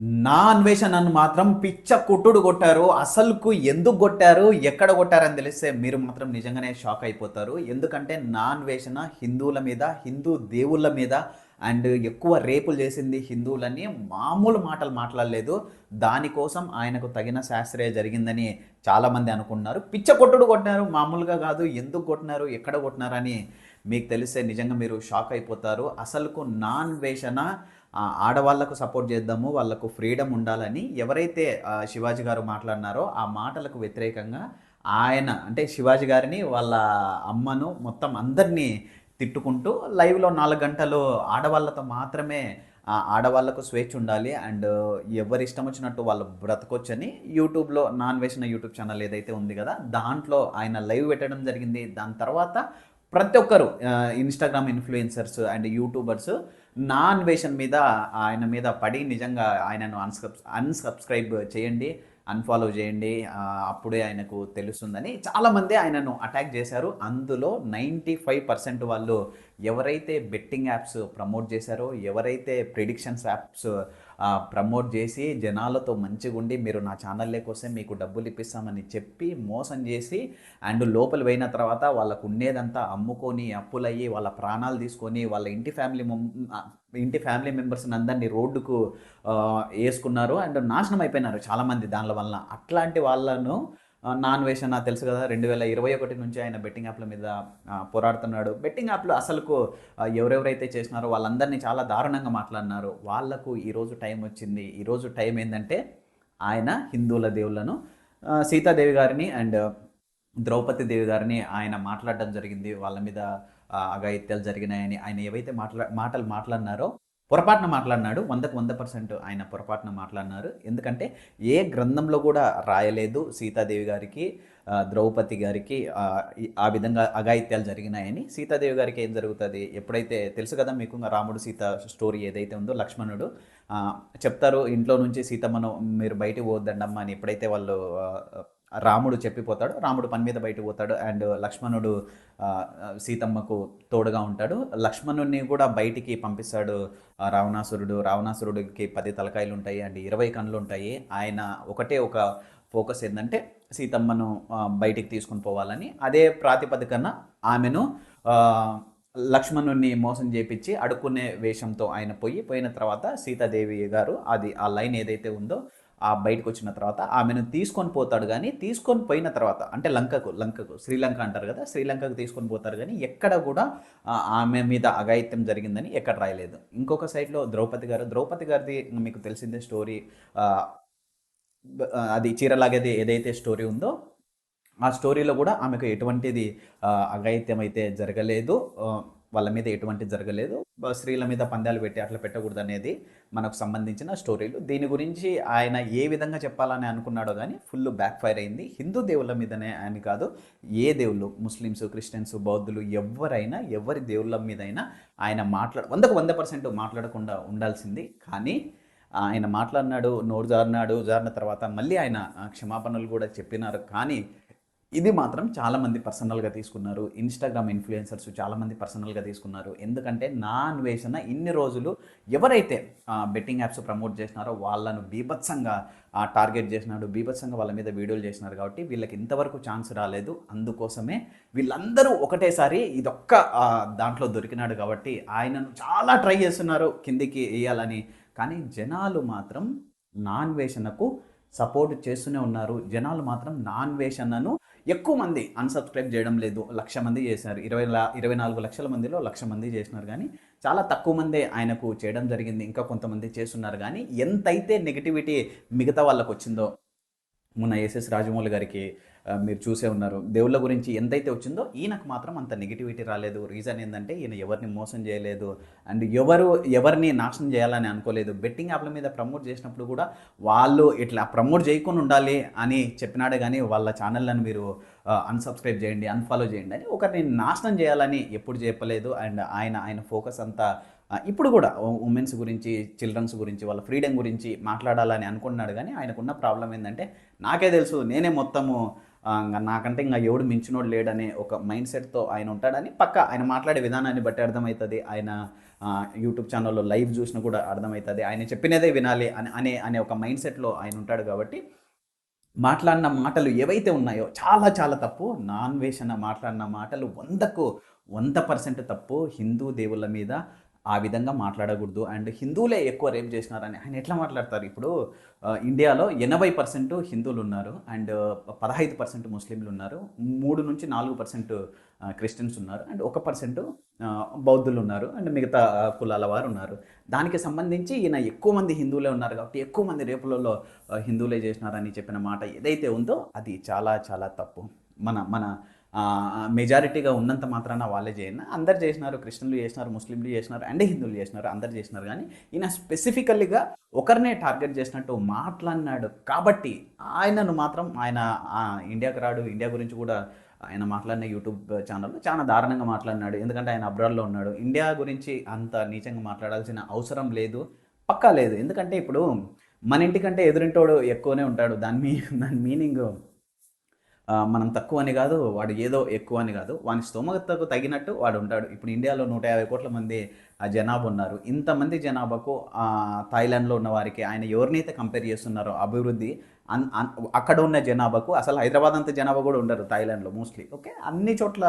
నా అన్వేషణను మాత్రం పిచ్చ కొట్టుడు కొట్టారు. అసలుకు ఎందుకు కొట్టారు? ఎక్కడ కొట్టారని తెలిస్తే మీరు మాత్రం నిజంగానే షాక్ అయిపోతారు. ఎందుకంటే నా అన్వేషణ హిందువుల మీద, హిందూ దేవుళ్ళ మీద అండ్ ఎక్కువ రేపులు చేసింది హిందువులని మామూలు మాటలు మాట్లాడలేదు. దానికోసం ఆయనకు తగిన శాస్త్రీయ జరిగిందని చాలామంది అనుకున్నారు. పిచ్చ కొట్టుడు కొట్టారు. మామూలుగా కాదు. ఎందుకు కొట్టినారు? ఎక్కడ కొట్టినారని మీకు తెలిస్తే నిజంగా మీరు షాక్ అయిపోతారు. అసలుకు నా అన్వేషణ ఆడవాళ్ళకు సపోర్ట్ చేద్దాము, వాళ్ళకు ఫ్రీడమ్ ఉండాలని ఎవరైతే శివాజీ గారు మాట్లాడినారో ఆ మాటలకు వ్యతిరేకంగా ఆయన అంటే శివాజీ గారిని, వాళ్ళ అమ్మను మొత్తం అందరినీ తిట్టుకుంటూ లైవ్‌లో 4 గంటలు ఆడవాళ్ళతో మాత్రమే ఆడవాళ్ళకు స్వేచ్ఛ ఉండాలి అండ్ ఎవరి ఇష్టం వచ్చినట్టు వాళ్ళు బ్రతకొచ్చని యూట్యూబ్‌లో నాన్ వేసిన యూట్యూబ్ ఛానల్ ఏదైతే ఉంది కదా! దాంట్లో ఆయన లైవ్ పెట్టడం జరిగింది. దాని తర్వాత ప్రతి ఒక్కరు ఇన్‌స్టాగ్రామ్ ఇన్‌ఫ్లుయెన్సర్స్ అండ్ యూట్యూబర్స్ నా అన్వేషణ మీద ఆయన మీద పడి నిజంగా ఆయనను అన్‌సబ్‌స్క్రైబ్ చేయండి, అన్‌ఫాలో చేయండి. అప్పుడే ఆయనకు తెలుస్తుందని చాలామంది ఆయనను అటాక్ చేశారు. అందులో 95% వాళ్ళు ఎవరైతే బెట్టింగ్ యాప్స్ ప్రమోట్ చేశారో, ఎవరైతే ప్రిడిక్షన్స్ యాప్స్ ప్రమోట్ చేసి జనాలతో మంచిగుండి మీరు నా ఛానల్లోకొస్తే మీకు డబ్బులు ఇప్పిస్తామని చెప్పి మోసం చేసి అండ్ లోపల పోయిన తర్వాత వాళ్ళకు ఉండేదంతా అమ్ముకొని అప్పులయ్యి వాళ్ళ ప్రాణాలు తీసుకొని వాళ్ళ ఇంటి ఫ్యామిలీ మెంబర్స్ని అందరినీ రోడ్డుకు వేసుకున్నారు అండ్ నాశనం అయిపోయినారు చాలామంది దానిల వలన. అట్లాంటి వాళ్ళను నా అన్వేషణ తెలుసు కదా 2021 నుంచి ఆయన బెట్టింగ్ యాప్ల మీద పోరాడుతున్నాడు. బెట్టింగ్ యాప్లు అసలుకు ఎవరెవరైతే చేసినారో వాళ్ళందరినీ చాలా దారుణంగా మాట్లాడినారు. వాళ్లకు ఈరోజు టైం వచ్చింది. ఈరోజు టైం ఏంటంటే ఆయన హిందువుల దేవుళ్ళను సీతాదేవి గారిని అండ్ ద్రౌపది దేవి గారిని ఆయన మాట్లాడడం జరిగింది. వాళ్ళ మీద అఘాయిత్యాలు జరిగినాయని ఆయన ఏవైతే మాటలు మాట్లాడినారో పొరపాటున మాట్లాడినాడు. 100కు 100% ఆయన పొరపాటున మాట్లాడినారు. ఎందుకంటే ఏ గ్రంథంలో కూడా రాయలేదు సీతాదేవి గారికి, ద్రౌపది గారికి ఆ విధంగా అఘాయిత్యాలు జరిగినాయని. సీతాదేవి గారికి ఏం జరుగుతుంది ఎప్పుడైతే తెలుసు కదా మీకు రాముడు సీత స్టోరీ ఏదైతే ఉందో లక్ష్మణుడు చెప్తారు ఇంట్లో నుంచి సీతమ్మను మీరు బయటికి పోవద్దండమ్మా అని ఎప్పుడైతే వాళ్ళు రాముడు చెప్పిపోతాడు. రాముడు పని మీద బయటకు పోతాడు అండ్ లక్ష్మణుడు సీతమ్మకు తోడుగా ఉంటాడు. లక్ష్మణుడిని కూడా బయటికి పంపిస్తాడు రావణాసురుడు. రావణాసురుడికి 10 తలకాయలు ఉంటాయి అండ్ 20 కన్నులు ఉంటాయి. ఆయన ఒక ఫోకస్ ఏంటంటే సీతమ్మను బయటికి తీసుకుని పోవాలని. అదే ప్రాతిపదికన ఆమెను లక్ష్మణుడిని మోసం చేపించి అడుక్కునే వేషంతో ఆయన పోయిన తర్వాత సీతాదేవి గారు ఆ లైన్ ఏదైతే ఉందో బయటకు వచ్చిన తర్వాత ఆమెను తీసుకొని పోతాడు. కానీ తీసుకొని పోయిన తర్వాత అంటే లంకకు శ్రీలంక అంటారు కదా, శ్రీలంకకు తీసుకొని పోతారు. కానీ ఎక్కడ కూడా ఆమె మీద అఘాయిత్యం జరిగిందని ఎక్కడ రాయలేదు. ఇంకొక సైడ్లో ద్రౌపది గారిది మీకు తెలిసిందే స్టోరీ. అది చీరలాగేది ఏదైతే స్టోరీ ఉందో ఆ స్టోరీలో కూడా ఆమెకు ఎటువంటిది అఘాయిత్యం అయితే జరగలేదు. వాళ్ళ మీద ఎటువంటి జరగలేదు. స్త్రీల మీద పందాలు పెట్టి అట్లా పెట్టకూడదు అనేది మనకు సంబంధించిన స్టోరీలు. దీని గురించి ఆయన ఏ విధంగా చెప్పాలని అనుకున్నాడో కానీ ఫుల్ బ్యాక్ ఫైర్ అయింది. హిందూ దేవుళ్ళ మీదనే అని కాదు, ఏ దేవుళ్ళు ముస్లిమ్స్, క్రిస్టియన్స్, బౌద్ధులు ఎవరైనా ఎవరి దేవుళ్ళ మీదైనా ఆయన 100కు 100% మాట్లాడకుండా ఉండాల్సింది. కానీ ఆయన మాట్లాడినాడు, నోరు జారిన తర్వాత మళ్ళీ ఆయన క్షమాపణలు కూడా చెప్పినారు. కానీ ఇది మాత్రం చాలామంది పర్సనల్గా తీసుకున్నారు. ఇన్స్టాగ్రామ్ ఇన్ఫ్లుయెన్సర్స్ చాలామంది పర్సనల్గా తీసుకున్నారు. ఎందుకంటే నా అన్వేషణ ఇన్ని రోజులు ఎవరైతే బెట్టింగ్ యాప్స్ ప్రమోట్ చేసినారో వాళ్ళను బీభత్సంగా టార్గెట్ చేసినాడు, బీభత్సంగా వాళ్ళ మీద వీడియోలు చేసినారు. కాబట్టి వీళ్ళకి ఇంతవరకు ఛాన్స్ రాలేదు. అందుకోసమే వీళ్ళందరూ ఒకటేసారి ఇదొక్క దాంట్లో దొరికినాడు కాబట్టి ఆయనను చాలా ట్రై చేస్తున్నారు కిందికి వేయాలని. కానీ జనాలు మాత్రం నా అన్వేషణకు సపోర్ట్ చేస్తూనే ఉన్నారు. జనాలు మాత్రం నా అన్వేషణను ఎక్కువ మంది అన్సబ్స్క్రైబ్ చేయడం లేదు. 1,00,000 మంది చేశారు. 24 లక్షల మందిలో 1,00,000 మంది చేసినారు. కానీ చాలా తక్కువ మందే ఆయనకు చేయడం జరిగింది. ఇంకా కొంతమంది చేస్తున్నారు. కానీ ఎంతైతే నెగిటివిటీ మిగతా వాళ్ళకు వచ్చిందో మొన్న ఎస్ఎస్ రాజమౌళి గారికి మీరు చూసే ఉన్నారు. దేవుళ్ళ గురించి ఎంతైతే వచ్చిందో ఈయనకు మాత్రం అంత నెగిటివిటీ రాలేదు. రీజన్ ఏంటంటే ఈయన ఎవరిని మోసం చేయలేదు అండ్ ఎవరిని నాశనం చేయాలని అనుకోలేదు. బెట్టింగ్ యాప్ల మీద ప్రమోట్ చేసినప్పుడు కూడా వాళ్ళు ఇట్లా ప్రమోట్ చేయకుండా ఉండాలి అని చెప్పినాడే కానీ వాళ్ళ ఛానళ్ళను మీరు అన్సబ్స్క్రైబ్ చేయండి, అన్ఫాలో చేయండి అని ఒకరిని నాశనం చేయాలని ఎప్పుడు చెప్పలేదు. అండ్ ఆయన ఫోకస్ అంతా ఇప్పుడు కూడా ఉమెన్స్ గురించి, చిల్డ్రన్స్ గురించి, వాళ్ళ ఫ్రీడమ్ గురించి మాట్లాడాలని అనుకున్నాడు. కానీ ఆయనకున్న ప్రాబ్లం ఏంటంటే నాకే తెలుసు నేనే మొత్తము నాకంటే ఇంకా ఎవడు మించినోడు లేడనే ఒక మైండ్ సెట్తో ఆయన ఉంటాడని పక్క ఆయన మాట్లాడే విధానాన్ని బట్టి అర్థమవుతుంది. ఆయన యూట్యూబ్ ఛానల్లో లైవ్ చూసినా కూడా అర్థమవుతుంది, ఆయన చెప్పినదే వినాలి అనే ఒక మైండ్ సెట్లో ఆయన ఉంటాడు. కాబట్టి మాట్లాడిన మాటలు ఏవైతే ఉన్నాయో చాలా చాలా తప్పు. నాన్ వేషణ మాట్లాడిన మాటలు 100కు 100% తప్పు. హిందూ దేవుళ్ళ మీద ఆ విధంగా మాట్లాడకూడదు. అండ్ హిందువులే ఎక్కువ రేప్ చేసినారని ఆయన ఎట్లా మాట్లాడతారు? ఇప్పుడు ఇండియాలో 80% హిందువులు ఉన్నారు అండ్ 15% ముస్లింలు ఉన్నారు, 3-4% క్రిస్టియన్స్ ఉన్నారు అండ్ 1% బౌద్ధులు ఉన్నారు అండ్ మిగతా కులాల వారు ఉన్నారు. దానికి సంబంధించి ఈయన ఎక్కువ మంది హిందువులే ఉన్నారు కాబట్టి ఎక్కువ మంది రేపులలో హిందువులే చేసినారని చెప్పిన మాట ఏదైతే ఉందో అది చాలా చాలా తప్పు. మన మన మెజారిటీగా ఉన్నంత మాత్రాన వాళ్ళే చేయను, అందరు చేసినారు, క్రిస్టియన్లు చేసినారు, ముస్లింలు చేసినారు అండ్ హిందువులు చేసినారు, అందరు చేసినారు. కానీ ఈయన స్పెసిఫికల్గా ఒకరినే టార్గెట్ చేసినట్టు మాట్లాడినాడు కాబట్టి ఆయనను మాత్రం ఆయన ఇండియాకి రాడు. ఇండియా గురించి కూడా ఆయన మాట్లాడిన యూట్యూబ్ ఛానల్లో చాలా దారుణంగా మాట్లాడినాడు. ఎందుకంటే ఆయన అబ్రాడ్లో ఉన్నాడు. ఇండియా గురించి అంత నీచంగా మాట్లాడాల్సిన అవసరం లేదు, పక్కా లేదు. ఎందుకంటే ఇప్పుడు మన ఇంటికంటే ఎదురింటోడు ఎక్కువనే ఉంటాడు. దాని మీనింగ్ మనం తక్కువ అని కాదు, వాడు ఏదో ఎక్కువ అని కాదు, వాని స్తోమతకు తగినట్టు వాడు ఉంటాడు. ఇప్పుడు ఇండియాలో 150 కోట్ల మంది జనాభా ఉన్నారు. ఇంతమంది జనాభాకు థాయిలాండ్లో ఉన్న వారికి ఆయన ఎవరినైతే కంపేర్ చేస్తున్నారో అభివృద్ధి అక్కడ ఉన్న జనాభాకు, అసలు హైదరాబాద్ అంత జనాభా కూడా ఉండరు థాయిలాండ్లో మోస్ట్లీ. ఓకే, అన్ని చోట్ల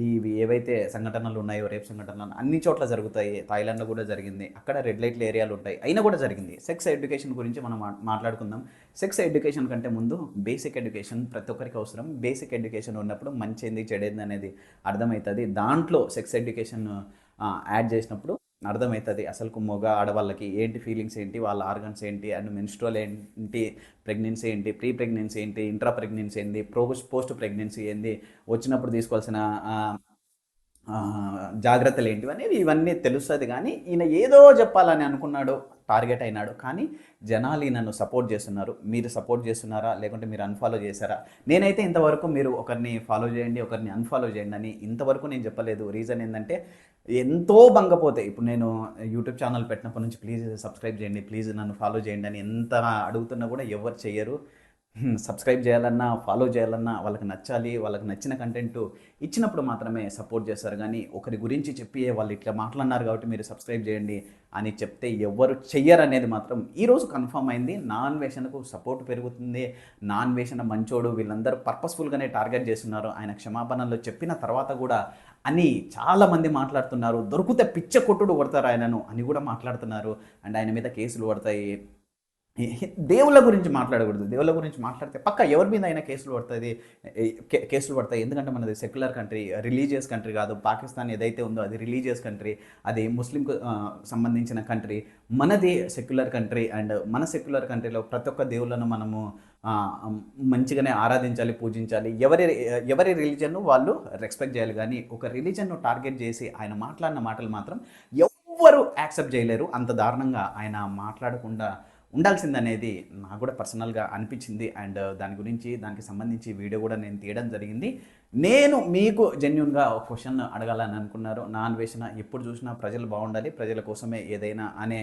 ఇవి ఏవైతే సంఘటనలు ఉన్నాయో, రేప్ సంఘటనలు అన్ని చోట్ల జరుగుతాయి. థాయిలాండ్లో కూడా జరిగింది, అక్కడ రెడ్ లైట్ల ఏరియాలు ఉంటాయి, అయినా కూడా జరిగింది. సెక్స్ ఎడ్యుకేషన్ గురించి మనం మాట్లాడుకుందాం. సెక్స్ ఎడ్యుకేషన్ కంటే ముందు బేసిక్ ఎడ్యుకేషన్ ప్రతి ఒక్కరికి అవసరం. బేసిక్ ఎడ్యుకేషన్ ఉన్నప్పుడు మంచి ఏంది చెడేది అనేది అర్థమవుతుంది. దాంట్లో సెక్స్ ఎడ్యుకేషన్ యాడ్ చేసినప్పుడు అర్థమవుతుంది అసలు మగ ఆడవాళ్ళకి ఏంటి ఫీలింగ్స్ ఏంటి, వాళ్ళ ఆర్గన్స్ ఏంటి అండ్ మెన్స్ట్రువల్ ఏంటి, ప్రెగ్నెన్సీ ఏంటి, ప్రీ ప్రెగ్నెన్సీ ఏంటి, ఇంట్రా ప్రెగ్నెన్సీ ఏంటి, పోస్ట్ ప్రెగ్నెన్సీ ఏంటి, వచ్చినప్పుడు తీసుకోవాల్సిన జాగ్రత్తలు ఏంటివి అనేవి ఇవన్నీ తెలుస్తుంది. కానీ ఈయన ఏదో చెప్పాలని అనుకున్నాడు, టార్గెట్ అయినాడు. కానీ జనాలు ఈయనను సపోర్ట్ చేస్తున్నారు. మీరు సపోర్ట్ చేస్తున్నారా లేకుంటే మీరు అన్ఫాలో చేశారా? నేనైతే ఇంతవరకు మీరు ఒకరిని ఫాలో చేయండి, ఒకరిని అన్ఫాలో చేయండి అని ఇంతవరకు నేను చెప్పలేదు. రీజన్ ఏంటంటే ఎంతో భంగపోతే, ఇప్పుడు నేను యూట్యూబ్ ఛానల్ పెట్టినప్పటి నుంచి ప్లీజ్ సబ్స్క్రైబ్ చేయండి, ప్లీజ్ నన్ను ఫాలో చేయండి అని ఎంత అడుగుతున్నా కూడా ఎవరు చెయ్యరు. సబ్స్క్రైబ్ చేయాలన్నా, ఫాలో చేయాలన్నా వాళ్ళకి నచ్చాలి, వాళ్ళకి నచ్చిన కంటెంట్ ఇచ్చినప్పుడు మాత్రమే సపోర్ట్ చేస్తారు. కానీ ఒకరి గురించి చెప్పి వాళ్ళు ఇట్లా మాట్లాడినారు కాబట్టి మీరు సబ్స్క్రైబ్ చేయండి అని చెప్తే ఎవరు చెయ్యరు అనేది మాత్రం ఈరోజు కన్ఫర్మ్ అయింది. నాన్ వేషన్కు సపోర్ట్ పెరుగుతుంది. నాన్ వేషన్ మంచోడు, వీళ్ళందరూ పర్పస్ఫుల్గానే టార్గెట్ చేస్తున్నారు. ఆయన క్షమాపణలో చెప్పిన తర్వాత కూడా అని చాలామంది మాట్లాడుతున్నారు. దొరికితే పిచ్చ కొట్టుడు కొడతారు ఆయనను అని కూడా మాట్లాడుతున్నారు. అండ్ ఆయన మీద కేసులు పడతాయి. దేవుళ్ళ గురించి మాట్లాడకూడదు. దేవుళ్ళ గురించి మాట్లాడితే పక్క ఎవరి మీద అయినా కేసులు పడతాయి. ఎందుకంటే మనది సెక్యులర్ కంట్రీ, రిలీజియస్ కంట్రీ కాదు. పాకిస్తాన్ ఏదైతే ఉందో అది రిలీజియస్ కంట్రీ, అది ముస్లింకు సంబంధించిన కంట్రీ. మనది సెక్యులర్ కంట్రీ అండ్ మన సెక్యులర్ కంట్రీలో ప్రతి ఒక్క దేవుళ్ళను మనము మంచిగానే ఆరాధించాలి, పూజించాలి. ఎవరి రిలీజన్ వాళ్ళు రెస్పెక్ట్ చేయాలి. కానీ ఒక రిలీజన్ను టార్గెట్ చేసి ఆయన మాట్లాడిన మాటలు మాత్రం ఎవ్వరూ యాక్సెప్ట్ చేయలేరు. అంత దారుణంగా ఆయన మాట్లాడకుండా ఉండాల్సిందనేది నాకు కూడా పర్సనల్గా అనిపించింది. అండ్ దానికి సంబంధించి వీడియో కూడా నేను తీయడం జరిగింది. నేను మీకు జెన్యున్గా ఒక క్వశ్చన్ అడగాలని అనుకున్నారు. నాన్ వేషణ ఎప్పుడు చూసినా ప్రజలు బాగుండాలి, ప్రజల కోసమే ఏదైనా అనే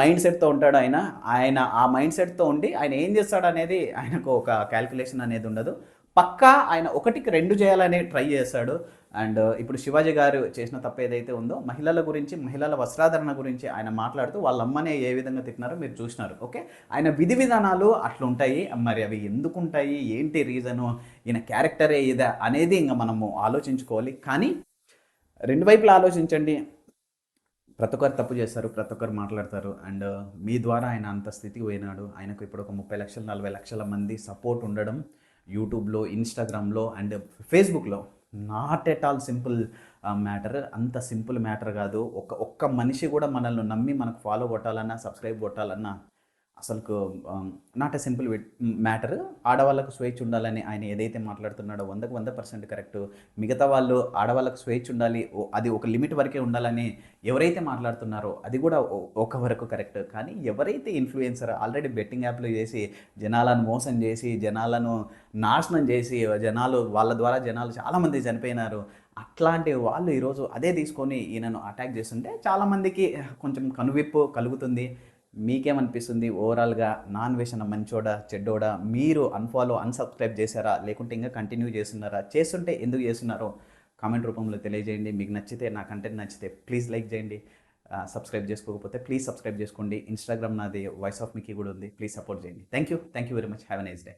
మైండ్ సెట్తో ఉంటాడు ఆయన ఆ మైండ్ సెట్తో ఉండి ఆయన ఏం చేస్తాడు అనేది ఆయనకు ఒక క్యాల్కులేషన్ అనేది ఉండదు. పక్కా ఆయన 1కి 2 చేయాలని ట్రై చేస్తాడు. అండ్ ఇప్పుడు శివాజీ గారు చేసిన తప్పు ఏదైతే ఉందో, మహిళల గురించి, మహిళల వస్త్రాధరణ గురించి ఆయన మాట్లాడుతూ వాళ్ళ అమ్మనే ఏ విధంగా తిట్టినారో మీరు చూసినారు. ఓకే, ఆయన విధి విధానాలు అట్లుంటాయి. మరి అవి ఎందుకు ఉంటాయి, ఏంటి రీజను, ఈయన క్యారెక్టరే ఇదా అనేది ఇంకా మనము ఆలోచించుకోవాలి. కానీ 2 వైపులా ఆలోచించండి. ప్రతి ఒక్కరు తప్పు చేస్తారు, ప్రతి ఒక్కరు మాట్లాడతారు. అండ్ మీ ద్వారా ఆయన అంత స్థితికి పోయినాడు. ఆయనకు ఇప్పుడు ఒక 30 లక్షలు 40 లక్షల మంది సపోర్ట్ ఉండడం యూట్యూబ్లో, ఇన్స్టాగ్రామ్లో అండ్ ఫేస్బుక్లో not at all simple matter. అంత సింపుల్ మ్యాటర్ కాదు. ఒక్క మనిషి కూడా మనల్ని నమ్మి మనకు ఫాలో కొట్టాలన్నా, సబ్స్క్రైబ్ కొట్టాలన్నా అసలుకు నాట్ ఎ సింపుల్ మ్యాటర్. ఆడవాళ్ళకు స్వేచ్ఛ ఉండాలని ఆయన ఏదైతే మాట్లాడుతున్నాడో 100కు 100% కరెక్ట్. మిగతా వాళ్ళు ఆడవాళ్ళకు స్వేచ్ఛ ఉండాలి, అది ఒక లిమిట్ వరకే ఉండాలని ఎవరైతే మాట్లాడుతున్నారో అది కూడా ఒక వరకు కరెక్ట్. కానీ ఎవరైతే ఇన్ఫ్లుయెన్సర్ ఆల్రెడీ బెట్టింగ్ యాప్లు చేసి జనాలను మోసం చేసి, జనాలను నాశనం చేసి, వాళ్ళ ద్వారా జనాలు చాలామంది చనిపోయినారు, అట్లాంటి వాళ్ళు ఈరోజు అదే తీసుకొని ఈయనను అటాక్ చేస్తుంటే చాలామందికి కొంచెం కనువిప్పు కలుగుతుంది. మీకేమనిపిస్తుంది? ఓవరాల్గా నాన్ వేషణ మంచోడా చెడ్డోడా? మీరు అన్ఫాలో, అన్సబ్స్క్రైబ్ చేశారా లేకుంటే ఇంకా కంటిన్యూ చేస్తున్నారా? చేస్తుంటే ఎందుకు చేస్తున్నారో కామెంట్ రూపంలో తెలియజేయండి. మీకు నచ్చితే, నా కంటెంట్ నచ్చితే ప్లీజ్ లైక్ చేయండి. సబ్స్క్రైబ్ చేసుకోకపోతే ప్లీజ్ సబ్స్క్రైబ్ చేసుకోండి. ఇన్స్టాగ్రామ్ నాది వాయిస్ ఆఫ్ మికీ కూడా ఉంది. ప్లీజ్ సపోర్ట్ చేయండి. Thank you very much. Have a nice day.